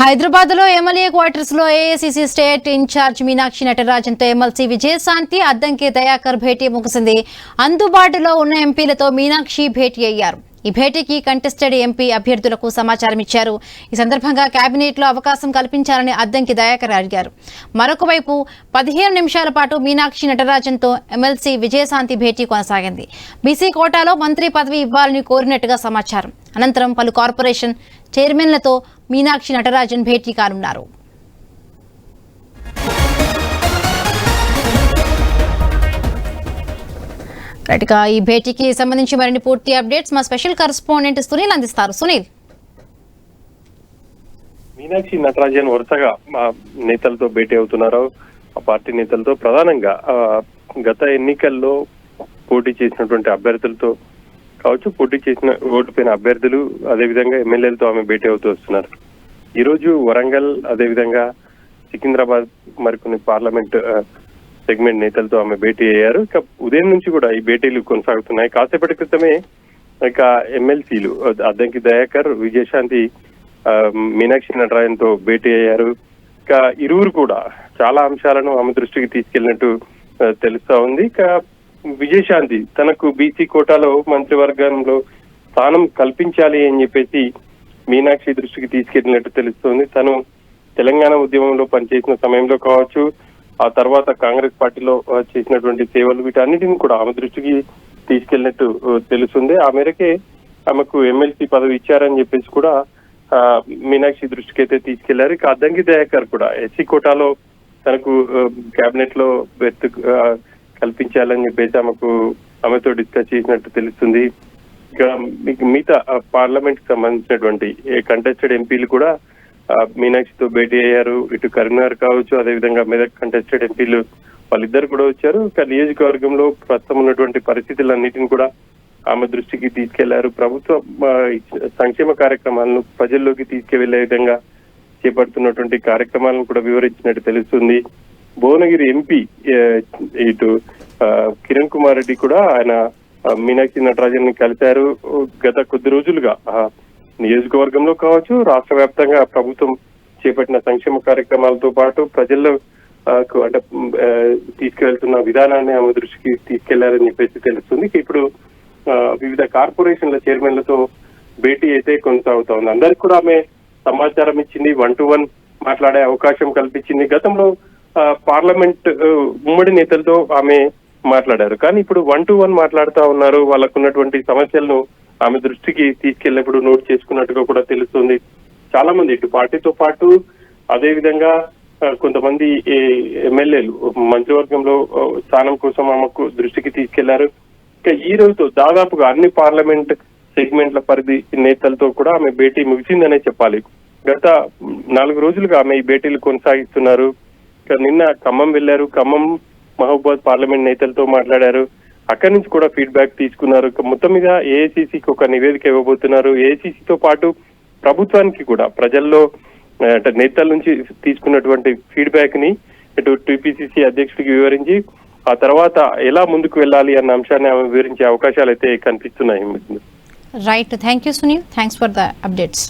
హైదరాబాద్ లో MLA quarters లో AICC state incharge Meenakshi Natarajan తో ఎమ్మెల్సీ విజయశాంతి అద్దంకి దయాకర్ భేటీ ముగిసింది. అందుబాటులో ఉన్న ఎంపీలతో మీనాక్షి భేటీ అయ్యారు. ఈ భేటీకి కంటెస్టెడ్ ఎంపీ అభ్యర్థులకు సమాచారం ఇచ్చారు. ఈ సందర్భంగా కేబినెట్ లో అవకాశం కల్పించాలని అద్దంకి దయాకర్ అడిగారు. మరొక వైపు 15 నిమిషాల పాటు మీనాక్షి నటరాజన్ తో ఎమ్మెల్సీ విజయశాంతి భేటీ కొనసాగింది. బీసీ కోటాలో మంత్రి పదవి ఇవ్వాలని కోరినట్టుగా సమాచారం. అనంతరం పలు కార్పొరేషన్ చైర్మన్లతో మీనాక్షి నటరాజన్ భేటీ కానున్నారు. ఈ భేటీకి సంబంధించి మరిన్ని పూర్తి అప్డేట్స్ మా స్పెషల్ కరెస్పాండెంట్ సునీల్ అందిస్తారు. సునీల్, మీనాక్షి నటరాజన్ వరుసగా నేతలతో భేటీ అవుతున్నారు. ఆ పార్టీ నేతలతో ప్రధానంగా గత ఎన్నికల్లో పోటీ చేసినటువంటి అభ్యర్థులతో కావచ్చు, పోటీ చేసిన ఓడిపోయిన అభ్యర్థులు, అదేవిధంగా ఎమ్మెల్యేలతో ఆమె భేటీ అవుతూ వస్తున్నారు. ఈ రోజు వరంగల్, అదేవిధంగా సికింద్రాబాద్ మరికొన్ని పార్లమెంట్ సెగ్మెంట్ నేతలతో ఆమె భేటీ అయ్యారు. ఇక ఉదయం నుంచి కూడా ఈ భేటీలు కొనసాగుతున్నాయి. కాసేపటి క్రితమే ఇక ఎమ్మెల్సీలు అద్దంకి దయాకర్, విజయశాంతి మీనాక్షి నటరాజన్ తో భేటీ అయ్యారు. ఇక ఇరువురు కూడా చాలా అంశాలను ఆమె దృష్టికి తీసుకెళ్లినట్టు తెలుస్తా ఉంది. ఇక విజయశాంతి తనకు బీసీ కోటాలో మంత్రివర్గంలో స్థానం కల్పించాలి అని చెప్పేసి మీనాక్షి దృష్టికి తీసుకెళ్లినట్టు తెలుస్తోంది. తను తెలంగాణ ఉద్యమంలో పనిచేసిన సమయంలో కావచ్చు, ఆ తర్వాత కాంగ్రెస్ పార్టీలో చేసినటువంటి సేవలు, వీటన్నిటిని కూడా ఆమె దృష్టికి తీసుకెళ్లినట్టు తెలుస్తుంది. ఆ మేరకే ఆమెకు ఎమ్మెల్సీ పదవి ఇచ్చారని చెప్పేసి కూడా మీనాక్షి దృష్టికి అయితే తీసుకెళ్లారు. ఇక అద్దంకి దయాకర్ కూడా ఎస్సీ కోటాలో తనకు కేబినెట్ లో బెర్త్ కల్పించాలని చెప్పేసి ఆమెతో డిస్కస్ చేసినట్టు తెలుస్తుంది. ఇక మిగతా పార్లమెంట్ కి సంబంధించినటువంటి కంటెస్టెడ్ ఎంపీలు కూడా మీనాక్షితో భేటీ అయ్యారు. ఇటు కరీంనగర్ కావచ్చు, అదేవిధంగా మెదక్ కంటెస్టెడ్ ఎంపీలు వాళ్ళిద్దరు కూడా వచ్చారు. ఇక నియోజకవర్గంలో ప్రస్తుతం ఉన్నటువంటి పరిస్థితులన్నిటిని కూడా ఆమె దృష్టికి తీసుకెళ్లారు. ప్రభుత్వ సంక్షేమ కార్యక్రమాలను ప్రజల్లోకి తీసుకువెళ్లే విధంగా చేపడుతున్నటువంటి కార్యక్రమాలను కూడా వివరించినట్టు తెలుస్తుంది. భువనగిరి ఎంపీ ఇటు కిరణ్ కుమార్ రెడ్డి కూడా ఆయన మీనాక్షి నటరాజన్ ని కలిశారు. గత కొద్ది రోజులుగా నియోజకవర్గంలో కావచ్చు, రాష్ట్ర వ్యాప్తంగా ప్రభుత్వం చేపట్టిన సంక్షేమ కార్యక్రమాలతో పాటు ప్రజల్లో అంటే తీసుకువెళ్తున్న విధానాన్ని ఆమె దృష్టికి తీసుకెళ్లారని చెప్పేసి తెలుస్తుంది. ఇప్పుడు వివిధ కార్పొరేషన్ల చైర్మన్లతో భేటీ అయితే కొనసాగుతా ఉంది. అందరికి కూడా ఆమె సమాచారం ఇచ్చింది, 1-to-1 మాట్లాడే అవకాశం కల్పించింది. గతంలో పార్లమెంట్ ఉమ్మడి నేతలతో ఆమె మాట్లాడారు, కానీ ఇప్పుడు 1-to-1 మాట్లాడుతా ఉన్నారు. వాళ్ళకున్నటువంటి సమస్యలను ఆమె దృష్టికి తీసుకెళ్లినప్పుడు నోట్ చేసుకున్నట్టుగా కూడా తెలుస్తుంది. చాలా మంది ఇటు పార్టీతో పాటు అదే విధంగా కొంతమంది ఎమ్మెల్యేలు మంత్రివర్గంలో స్థానం కోసం ఆమెకు దృష్టికి తీసుకెళ్లారు. ఇక ఈ రోజుతో దాదాపుగా అన్ని పార్లమెంట్ సెగ్మెంట్ల పరిధి నేతలతో కూడా ఆమె భేటీ ముగిసిందనే చెప్పాలి. గత 4 రోజులుగా ఆమె ఈ భేటీలు కొనసాగిస్తున్నారు. నిన్న ఖమ్మం వెళ్లారు. ఖమ్మం, మహబూబాద్ పార్లమెంట్ నేతలతో మాట్లాడారు. అక్కడి నుంచి కూడా ఫీడ్బ్యాక్ తీసుకున్నారు. మొత్తం మీద ఏఐసీసీకి ఒక నివేదిక ఇవ్వబోతున్నారు. ఏఐసీసీతో పాటు ప్రభుత్వానికి కూడా ప్రజల్లో అంటే నేతల నుంచి తీసుకున్నటువంటి ఫీడ్బ్యాక్ ని ఇటు టీపీసీసీ అధ్యక్షుడికి వివరించి ఆ తర్వాత ఎలా ముందుకు వెళ్ళాలి అన్న అంశాన్ని ఆమె వివరించే అవకాశాలు అయితే కనిపిస్తున్నాయి. Right, thank you Sunil, thanks for the updates.